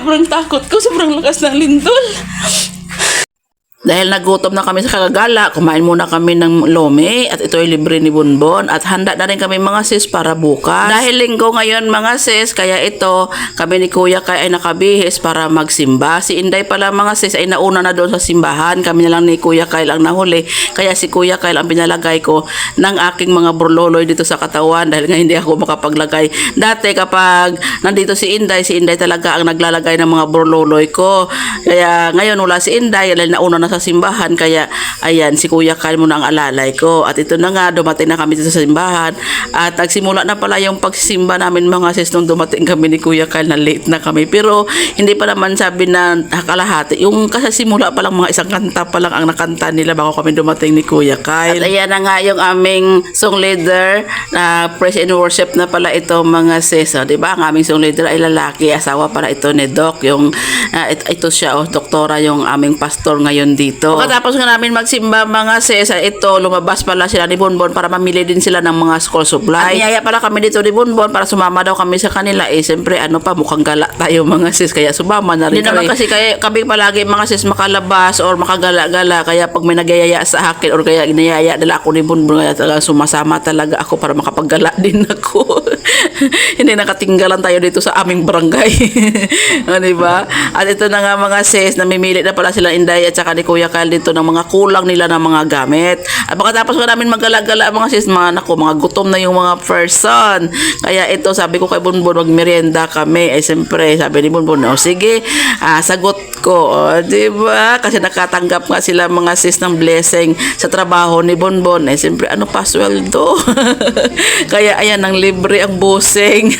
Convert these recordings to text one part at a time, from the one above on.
Sobrang takot ko, sobrang lakas ng lindol. Dahil nagutom na kami sa kagagala, kumain muna kami ng lomi at ito ay libre ni Bonbon at handa na rin kami mga sis para bukas. Dahil linggo ngayon mga sis, kaya ito kami ni Kuya Kyle ay nakabihis para magsimba. Si Inday pala mga sis ay nauna na doon sa simbahan, kami na lang ni Kuya Kyle ang nahuli. Kaya si Kuya Kyle ang pinalagay ko ng aking mga burloloy dito sa katawan dahil nga hindi ako makapaglagay. Dati kapag nandito si Inday talaga ang naglalagay ng mga burloloy ko. Kaya ngayon wala si Inday, dahil nauna na sa simbahan, kaya ayan si Kuya Kyle muna ang alalay ko. At ito na nga, dumating na kami dito sa simbahan at nagsimula na pala yung pagsimba namin mga sis nung dumating kami ni Kuya Kyle na late na kami, pero hindi pa naman sabi na kalahati, yung kasasimula pa lang mga isang kanta pa lang ang nakanta nila bago kami dumating ni Kuya Kyle. At ayan na nga yung aming song leader na praise and worship na pala ito mga sis, diba? Ang aming song leader ay lalaki, asawa pala ito ni Doc, yung ito siya, doktora, yung aming pastor ngayon dito. Pagkatapos nga namin magsimba mga sis, ito lumabas pala sila ni Bonbon para mamili din sila ng mga school supply. At niyaya pala kami dito ni Bonbon para sumama daw kami sa kanila. Siyempre ano pa, mukhang gala tayo mga sis, kaya sumama na rin. Hindi naman kasi kami palagi mga sis makalabas or makagala-gala, kaya pag may nagyayaya sa akin or kaya ginayaya nila ako ni Bonbon, kaya talaga sumasama talaga ako para makapaggala din ako. Hindi nakatinggalan tayo dito sa aming barangay. Diba? At ito na nga mga sis, namimili na pala sila Inday at saka ni Kuya Kyle dito ng mga kulang nila ng mga gamit. At pagkatapos ko namin maggala-gala mga sis, mga gutom na yung mga person. Kaya ito, sabi ko kay Bonbon, magmerienda kami. Siyempre, sabi ni Bonbon, sige, sagot ko. Diba? Kasi nakatanggap nga sila mga sis ng blessing sa trabaho ni Bonbon. Siyempre, ano pa, sweldo. Kaya ayan, nang libre ang busing.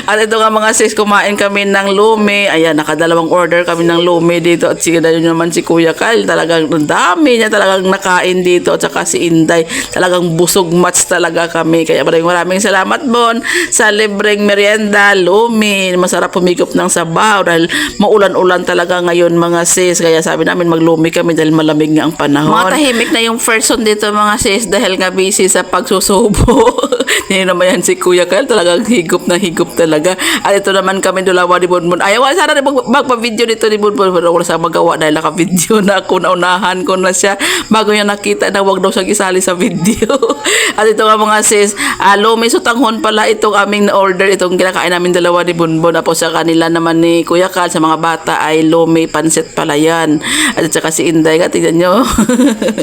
At ito nga mga sis, kumain kami ng lumi. Ayan, nakadalawang order kami ng lumi dito. At sige na yun naman si Kuya Kyle, talagang dami niya talagang nakain dito. At saka si Inday, talagang busog match talaga kami. Kaya maraming salamat Bon sa libreng merienda, lumi. Masarap humigop ng sabaw dahil maulan-ulan talaga ngayon mga sis. Kaya sabi namin maglumi kami dahil malamig nga ang panahon. Mga tahimik na yung person dito mga sis dahil nga busy sa pagsusubo. Hindi naman yan si Kuya Kyle, talagang higop na higop talaga. At ito naman kami dalawa ni Bonbon. Ayaw, sana rin magpa-video dito ni Bonbon, pero wala sa magawa dahil naka-video na ako, naunahan ko na siya bago niya nakita na wag daw siyang isali sa video. At ito nga mga sis, lumi sutanghon pala itong aming na-order, itong kinakain namin dalawa ni Bonbon. Tapos sa kanila naman ni Kuya Kyle, sa mga bata ay lumi pansit pala yan. At saka si Inday, tingnan nyo.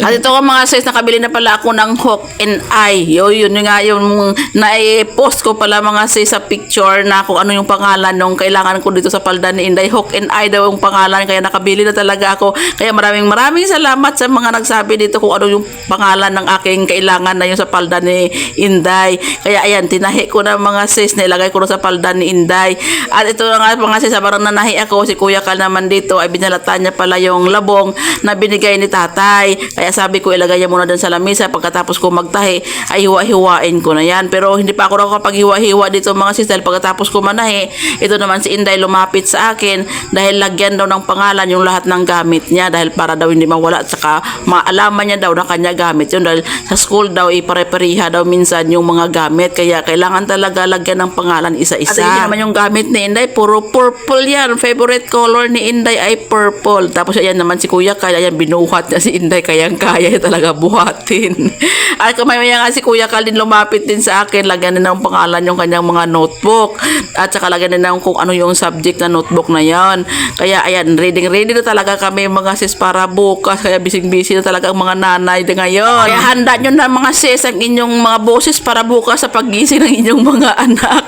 At ito nga mga sis, nakabili na pala ako ng hook and eye. Yun nga yung na-post ko pala mga sis sa picture na kung ano yung pangalan nung kailangan ko dito sa palda ni Inday. Hook and eye daw yung pangalan, kaya nakabili na talaga ako. Kaya maraming salamat sa mga nagsabi dito kung ano yung pangalan ng aking kailangan na yung sa palda ni Inday. Kaya ayan, tinahi ko na mga sis, nilagay ko na sa palda ni Inday. At ito na nga mga sis, parang nanahi ako, si Kuya Kyle naman dito ay binalatan niya pala yung labong na binigay ni tatay. Kaya sabi ko ilagay niya muna dun sa lamisa, pagkatapos ko magtahi ay hiwa-hiwain ko na yan. Pero hindi pa ako nakapaghiwa-hiwa dito mga sis dahil pagkatapos ko manahi, ito naman si Inday lumapit sa akin dahil lagyan daw ng pangalan yung lahat ng gamit niya dahil para daw hindi mawala at saka maalaman niya daw na kanya gamit yun dahil sa school daw ipare-pareha daw minsan yung mga gamit, kaya kailangan talaga lagyan ng pangalan isa-isa. At yun naman yung gamit ni Inday, puro purple yan, favorite color ni Inday ay purple. Tapos ayan naman si Kuya Kyle, ayan binuhat niya si Inday, kayang-kaya niya talaga buhatin. At kumaya nga si Kuya Kyle din lumapit din sa akin, lagyan din ng pangalan yung kanyang mga notebook at saka lagyan din ng kung ano yung subject na notebook na yan. Kaya ayan, ready na talaga kami mga sis para bukas, kaya bising-busy na talaga ang mga nanay na ngayon. Kaya handa nyo na mga sis ang inyong mga boses para bukas sa paggising ng inyong mga anak.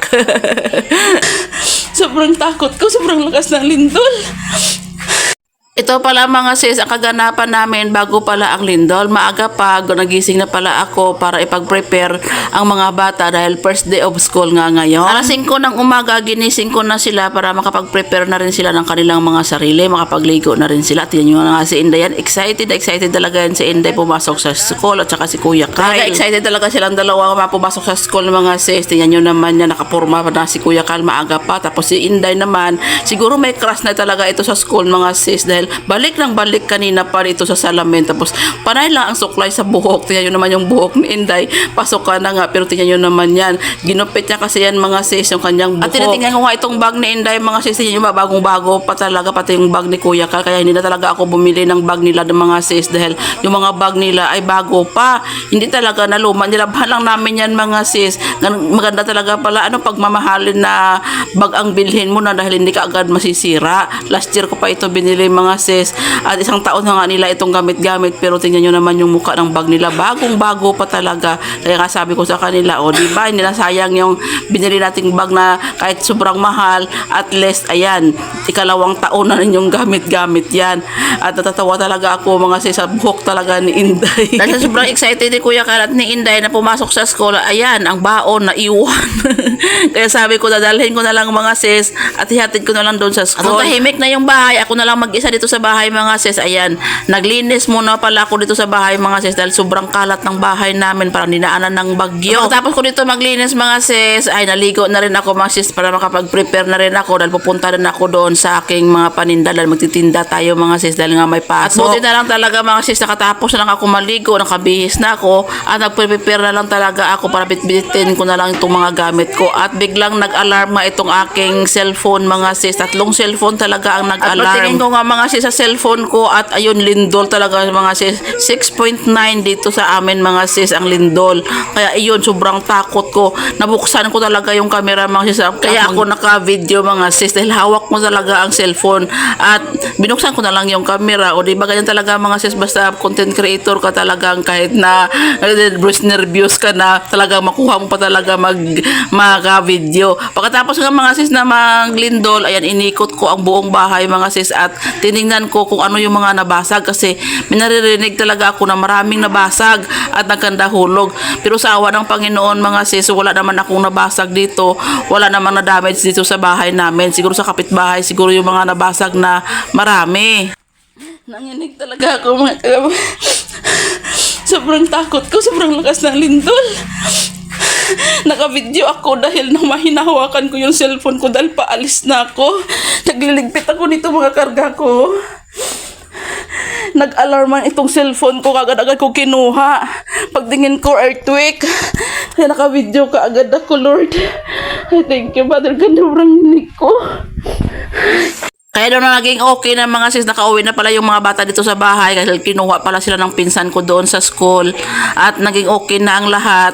Sobrang takot ko, sobrang lakas ng lindol. Ito pala mga sis, ang kaganapan namin bago pala ang lindol. Maaga pa, nagising na pala ako para ipag-prepare ang mga bata dahil first day of school nga ngayon. Alas 5 ng umaga, ginising ko na sila para makapag-prepare na rin sila ng kanilang mga sarili, makapagligo na rin sila. Tingnan nyo nga si Inday yan, excited talaga yan si Inday pumasok sa school at saka si Kuya Kyle. Excited talaga silang dalawa pumasok sa school mga sis. Tingnan nyo naman yan, nakapurma pa na si Kuya Kyle maaga pa. Tapos si Inday naman, siguro may crush na talaga ito sa school mga sis dahil balik ng balik kanina pa rito sa salamin. Tapos panay lang ang suklay sa buhok. Tingnan nyo naman yung buhok ni Inday. Pasok ka na nga, pero tingnan nyo naman yan. Ginupit niya kasi yan mga sis, yung kanyang buhok. At tinitingnan ko nga itong bag ni Inday mga sis. Tingnan nyo ba, bagong-bago pa talaga pati yung bag ni Kuya Kal. Kaya hindi na talaga ako bumili ng bag nila ng mga sis dahil yung mga bag nila ay bago pa. Hindi talaga na luma. Nilabahan lang namin yan mga sis. Maganda talaga pala pagmamahalin na bag ang bilhin mo na dahil hindi ka agad masisira. Last year ko pa ito binili mga sis. At isang taon na nga nila itong gamit-gamit, pero tingnan nyo naman yung mukha ng bag nila. Bagong-bago pa talaga. Kaya nga sabi ko sa kanila, diba, hindi na sayang yung binili nating bag na kahit sobrang mahal, at least, ayan, ikalawang taon na rin yung gamit-gamit yan. At natatawa talaga ako mga sis sa buhok talaga ni Inday. Dahil sobrang excited ni Kuya Kal at ni Inday na pumasok sa school, ayan, ang baon na iwan. Kaya sabi ko, dadalhin ko na lang mga sis at ihatid ko na lang doon sa school. At tahimik na yung bahay, ako na lang mag-isa dito sa bahay mga sis. Ayan, naglinis muna pala ako dito sa bahay mga sis dahil sobrang kalat ng bahay namin, parang dinaanan ng bagyo. Tapos ko dito maglinis mga sis, ay naligo na rin ako mga sis para makapag-prepare na rin ako dahil pupunta rin ako doon sa aking mga paninda dahil magtitinda tayo mga sis dahil nga may pasok. At buti na lang talaga mga sis, nakatapos na lang ako maligo, nakabihis na ako at nag-prepare na lang talaga ako para bitbitin ko na lang itong mga gamit ko. At biglang nag-alarm nga itong aking cellphone mga sis. Tatlong cellphone talaga ang nag-alarm. At patingin ko nga mga sis sa cellphone ko at ayun, lindol talaga mga sis. 6.9 dito sa amin mga sis ang lindol. Kaya ayun, sobrang takot ko. Nabuksan ko talaga yung camera mga sis. Kaya ako naka-video mga sis dahil hawak mo talaga ang cellphone. At binuksan ko na lang yung camera. O diba ganyan talaga mga sis, basta content creator ka talagang kahit na nervous ka na talagang makuha mo pa talaga mag-video. Pagkatapos nga mga sis na maglindol, ayan, inikot ko ang buong bahay mga sis at tiningnan ko kung ano yung mga nabasag kasi minaririnig talaga ako na maraming nabasag at nagkandahulog. Pero sa awa ng Panginoon mga sis, wala naman akong nabasag dito. Wala namang na-damage dito sa bahay namin. Siguro sa kapitbahay, siguro yung mga nabasag na marami. Nanginig talaga ako mga sobrang takot ko, sobrang lakas ng lindol. Naka-video ako dahil nang mahinahawakan ko yung cellphone ko dahil paalis na ako. Nagliligpit ako nito mga karga ko. Nag-alarman itong cellphone ko, agad-agad ko kinuha. Pagtingin ko, earthquake. Kaya naka-video ka agad ako, Lord. Thank you, Father. Ganda orang ninig ko. Kaya doon na naging okay na mga sis, nakauwi na pala yung mga bata dito sa bahay kasi kinuha pala sila ng pinsan ko doon sa school at naging okay na ang lahat.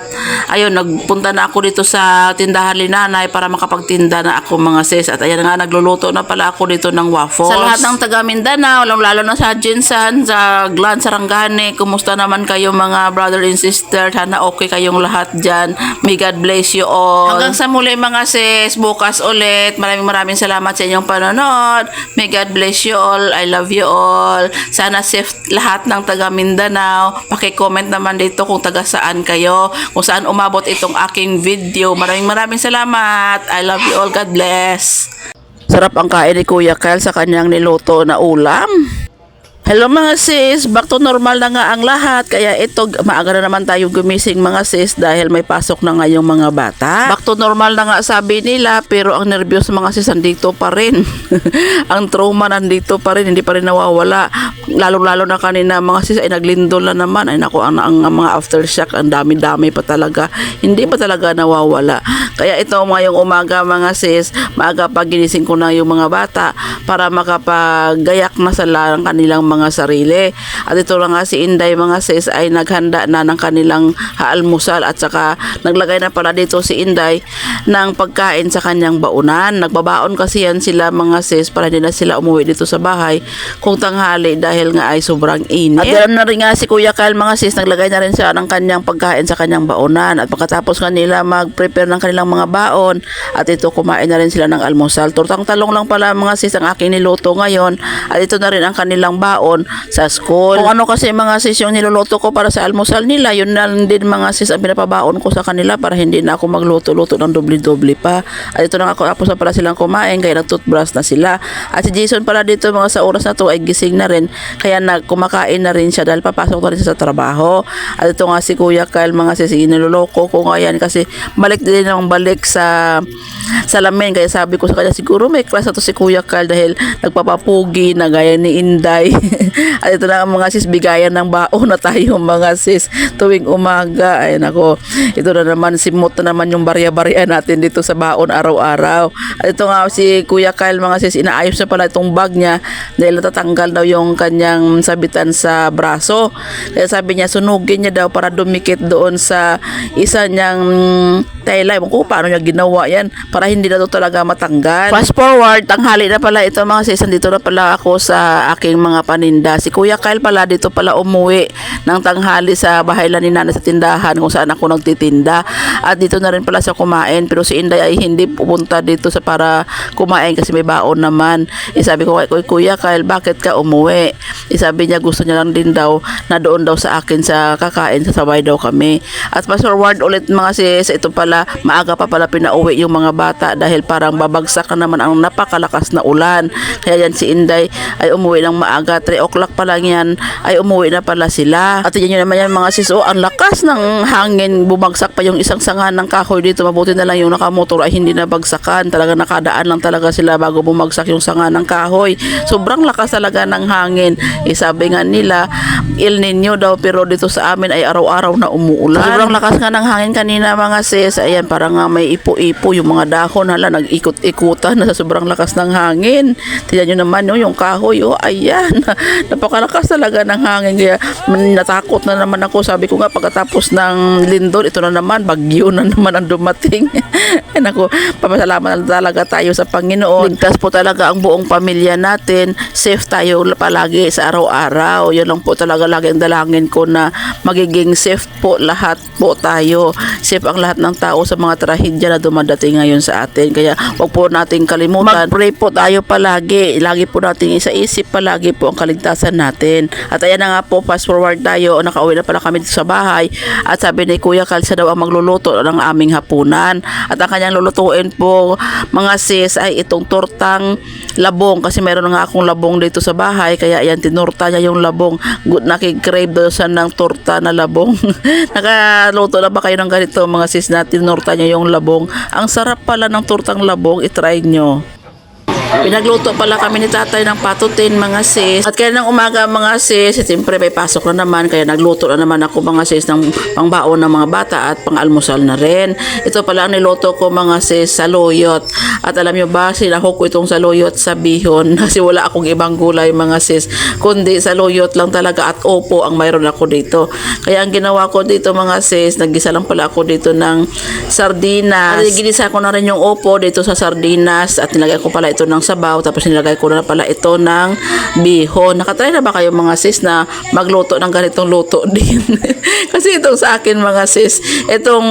Ayun, nagpunta na ako dito sa tindahan ni Nanay para makapagtinda na ako mga sis at ayan nga, nagluluto na pala ako dito ng waffles. Sa lahat ng taga Mindanao, lalo na sa Jinsan, sa Glan, Sarangani, kumusta naman kayo mga brother and sister? Sana okay kayong lahat dyan. May God bless you all. Hanggang sa muli mga sis, bukas ulit. Maraming salamat sa inyong panonood. May God bless you all. I love you all. Sana safe lahat ng taga Mindanao. Paki-comment naman dito kung taga saan kayo. Kung saan umabot itong aking video. Maraming salamat. I love you all. God bless. Sarap ang kain ni Kuya Kal sa kanyang niluto na ulam. Hello mga sis, back to normal na nga ang lahat. Kaya ito, maaga na naman tayo gumising mga sis dahil may pasok na nga yung mga bata. Back to normal na nga sabi nila, pero ang nervyos mga sis nandito pa rin. Ang trauma nandito pa rin, hindi pa rin nawawala. Lalo na kanina mga sis ay naglindol na naman. Ay naku, ang mga aftershock, ang dami-dami pa talaga. Hindi pa talaga nawawala. Kaya ito ngayong umaga mga sis, maaga pa ginising ko na yung mga bata para makapagayak na sa kanilang mga sarili. At ito lang nga si Inday mga sis ay naghanda na ng kanilang haalmusal at saka naglagay na pala dito si Inday ng pagkain sa kanyang baunan. Nagbabaon kasi yan sila mga sis para hindi na sila umuwi dito sa bahay kung tanghali dahil nga ay sobrang init. At yan na rin nga si Kuya Kal mga sis, naglagay na rin siya ng kanyang pagkain sa kanyang baunan at pagkatapos kanila mag-prepare ng kanilang mga baon at ito kumain na rin sila ng almusal. Tortang talong lang pala mga sis ang aking niluto ngayon at ito na rin ang kanilang baon baon sa school. Kung ano kasi mga sis yung niluluto ko para sa almusal nila, yun na lang din mga sis ang pinapabaon ko sa kanila para hindi na ako magluto-luto ng doble-doble pa. At ito na ako, tapos na pala silang kumain, kaya nag-toothbrush na sila. At si Jason pala dito mga sa oras na to ay gising na rin, kaya kumakain na rin siya dahil papasok na rin siya sa trabaho. At ito nga si Kuya Kyle mga sis, niloloko ko nga yan kasi balik din ang balik sa salamin, kaya sabi ko sa kanya siguro may class na to si Kuya Kyle dahil nagpapapugi na gaya ni Inday. At ito na ang mga sis, bigayan ng baon na tayo mga sis tuwing umaga. Ay nako, ito na naman, simot na naman yung barya-barya natin dito sa baon araw-araw. At ito nga si Kuya Kyle mga sis, inaayos na pala itong bag niya dahil natatanggal daw yung kanyang sabitan sa braso. Kaya sabi niya sunugin niya daw para dumikit doon sa isa niyang tela. Ewan ko paano niya ginawa yan para hindi na to talaga matanggal. Fast forward, tanghali na pala ito mga sis, dito na pala ako sa aking mga paninda. Si Kuya Kyle pala dito pala umuwi ng tanghali sa bahay lang ni Nanay sa tindahan kung saan ako nagtitinda. At dito na rin pala siya kumain, pero si Inday ay hindi pupunta dito sa para kumain kasi may baon naman. Sabi ko kay Kuya Kyle, bakit ka umuwi? Sabi niya gusto niya lang din daw na doon daw sa akin sa kakain, sasabay daw kami. At fast forward ulit mga sis, ito pala maaga pa pala pinauwi yung mga bata dahil parang babagsak na naman ang napakalakas na ulan. Kaya yan si Inday ay umuwi ng maaga, 3 o'clock pa lang yan ay umuwi na pala sila. At yun naman yan mga sis, ang lakas ng hangin, bumagsak pa yung isang sanga ng kahoy dito. Mabuti na lang yung nakamotor ay hindi nabagsakan, talaga nakadaan lang talaga sila bago bumagsak yung sanga ng kahoy. Sobrang lakas talaga ng hangin. Sabi nga nila El Nino daw, pero dito sa amin ay araw-araw na umuulan. Sobrang lakas nga ng hangin kanina mga sis. Ayan, parang nga may ipo-ipo yung mga dahon, hala, nag-ikot-ikutan na sa sobrang lakas ng hangin. Tignan nyo naman yung kahoy, ayan, napakalakas talaga ng hangin. Kaya natakot na naman ako. Sabi ko nga pagkatapos ng lindol, ito na naman, bagyo na naman ang dumating. Ay naku, papasalamat na talaga tayo sa Panginoon. Ligtas po talaga ang buong pamilya natin. Safe tayo palagi sa araw-araw. Yun lang po talaga lagi ang dalangin ko, na magiging safe po lahat po tayo. Safe ang lahat ng tao sa mga trahedya na dumadating ngayon sa atin. Kaya wag po nating kalimutan, mag-pray po tayo palagi. Lagi po nating isa-isip palagi po ang kaligtasan natin. At ayan na nga po, fast forward tayo. Nakauwi na pala kami sa bahay. At sabi ni Kuya Kalsa daw ang magluluto ng aming hapunan. At ang kanyang lulutuin po mga sis ay itong tortang labong, kasi meron nga akong labong dito sa bahay, kaya ayan, tinurta niya yung labong. Good, nakikrave daw siya ng torta na labong. Nakaluto na ba kayo ng ganito mga sis, na tinurta niya yung labong? Ang sarap pala ng tortang labong, itry nyo. Pinagluto pala kami ni tatay ng patutin mga sis. At kaya ng umaga mga sis, siyempre may pasok na naman, kaya nagluto na naman ako mga sis ng pangbaon ng mga bata at pang-almusal na rin. Ito pala ang niluto ko mga sis, saluyot. At alam nyo ba, sinahog ko itong saluyot sa bihon kasi wala akong ibang gulay mga sis, kundi saluyot lang talaga at opo ang mayroon ako dito. Kaya ang ginawa ko dito mga sis, naggisa lang pala ako dito ng sardinas. At ginisa ko na rin yung opo dito sa sardinas at nilagay ko pala ito ng sabaw, tapos nilagay ko na pala ito ng bihon. Nakatry na ba kayo mga sis na magluto ng ganitong luto din? Kasi itong sa akin mga sis, itong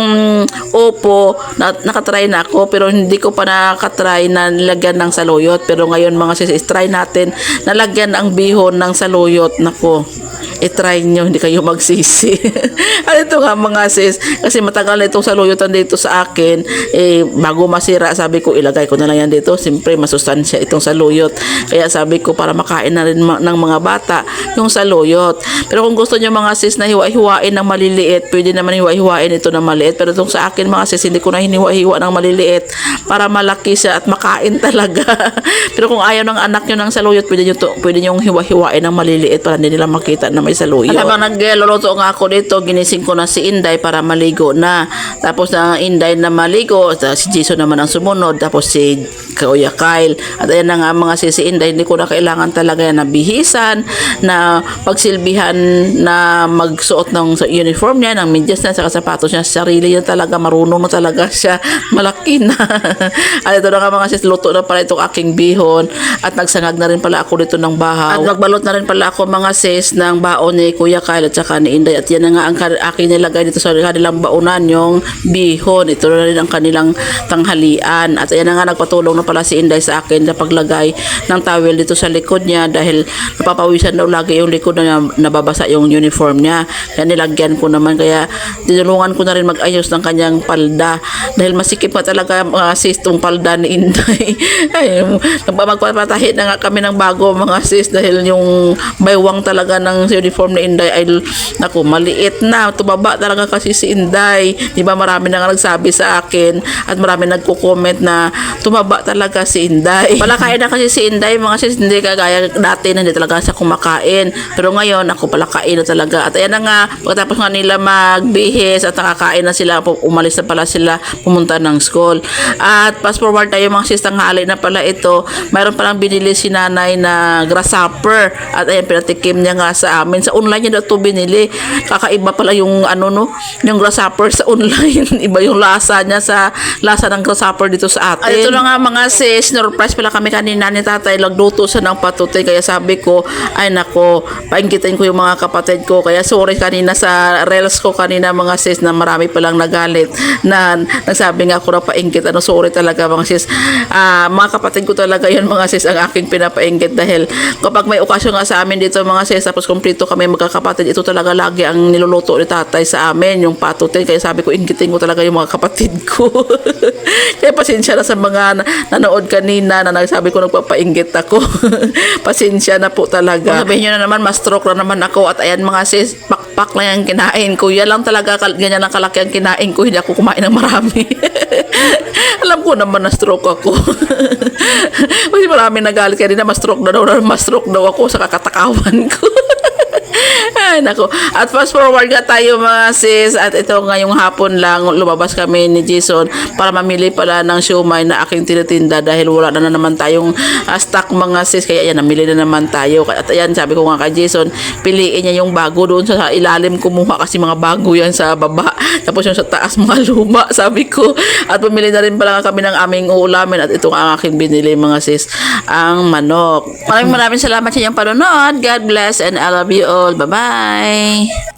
opo, nakatry na ako, pero hindi ko pa nakatry na nilagyan ng saluyot. Pero ngayon mga sis, try natin nalagyan ang bihon ng saluyot. Nako, i-try nyo, hindi kayo magsisi. At ito nga mga sis, kasi matagal na itong saluyot dito sa akin, bago masira, sabi ko ilagay ko na lang yan dito. Siyempre masustansya itong saluyot, kaya sabi ko para makain na rin ng mga bata yung saluyot. Pero kung gusto nyo mga sis na hiwa-hiwain ng maliliit, pwede naman hiwa-hiwain ito ng maliit. Pero itong sa akin mga sis, hindi ko na hiniwa-hiwa ng maliliit para malaki siya at makain talaga. Pero kung ayaw ng anak nyo ng saluyot, pwede nyo hiwa-hiwain ng maliliit para hindi nila makita na may saluyot. Habang nagluluto nga ako dito, ginising ko na si Inday para maligo na. Tapos na Inday na maligo, si Jason naman ang sumunod, tapos si Kuya Kyle. At ayan na nga mga sis, si Inday, hindi ko na kailangan talaga na bihisan, na pagsilbihan, na magsuot ng uniform niya, ng medyas na, saka sapatos niya, sarili niya talaga, marunong na talaga siya, malaki na. At ito na nga mga sis, luto na pala itong aking bihon, at nagsangag na rin pala ako dito ng bahaw. At magbalot na rin pala ako mga sis ng baon ni Kuya Kyle at saka ni Inday. At yan na nga ang aking nilagay dito sa kanilang baunan, yung bihon. Ito na rin ang kanilang tanghalian. At ayan na nga, nagpatulong na pala si Inday sa akin sa paglagay ng towel dito sa likod niya dahil napapawisan daw lagi yung likod na nababasa yung uniform niya. Kaya nilagyan ko naman. Kaya tinulungan ko na rin mag-ayos ng kanyang palda dahil masikip pa talaga mga sis tong palda ni Inday. Ay, magpapatahi na nga kami ng bago mga sis dahil yung baywang talaga ng uniform ni Inday ay naku, maliit na. Tumaba talaga kasi si Inday. Di ba marami na nga nagsabi sa akin at marami nagko-comment na tumaba talaga si Inday. Palakain na kasi si Inday mga sis, hindi kagaya dati na hindi talaga siya kumakain. Pero ngayon ako palakain na talaga. At ayan na nga, pagkatapos nga nila magbihis at nakakain na sila, umalis na pala sila pumunta ng school. At fast forward tayo mga sis, tanghali na pala ito. Mayroon palang binili si nanay na grasshopper at ayan, pinatikim niya nga sa amin. Sa online niya daw ito binili. Kakaiba pala yung yung grasshopper sa online. Iba yung lasa niya sa lasa ng grasshopper dito sa atin. At ito na nga mga sis, surprise pala kami kanina ni tatay. Nagluto siya ng patutay. Kaya sabi ko, ay nako, painggitin ko yung mga kapatid ko. Kaya sorry kanina sa reels ko kanina mga sis na marami palang nagalit na nagsabi nga ako na painggit. Sorry talaga mga sis. Mga kapatid ko talaga yun mga sis ang aking pinapainggit dahil kapag may okasyon nga sa amin dito mga sis tapos kumpleto kami magkakapatid, ito talaga lagi ang niluluto ni tatay sa amin, yung patutin. Kaya sabi ko, inggitin ko talaga yung mga kapatid ko. Kaya pasensya na sa mga nanood kanina na nagsabi ko nagpapainggit ako. Pasensya na po talaga. Sabihin nyo na naman, ma-stroke na naman ako. At ayan mga sis, pakpak lang yung kinain ko. Yan lang talaga, ganyan lang kalaki ang kinain ko. Hindi ako kumain ng marami. Alam ko naman na stroke ako. Kasi marami nagalit kanina, ma-stroke daw ako sa kakatakawan ko. Ay, nako. At fast forward nga tayo mga sis. At ito ngayong hapon lang, lumabas kami ni Jason para mamili pala ng siomay na aking tinitinda dahil wala na naman tayong stock mga sis. Kaya yan, namili na naman tayo. At ayan, sabi ko nga kay Jason, piliin niya yung bago doon sa ilalim, kumuha kasi mga bago yan sa baba. Tapos yung sa taas, mga luma, sabi ko. At pumili na rin pala kami ng aming uulamin. At ito ang aking binili mga sis, ang manok. Maraming salamat sa inyong panonood. God bless and I love you all. Bye-bye.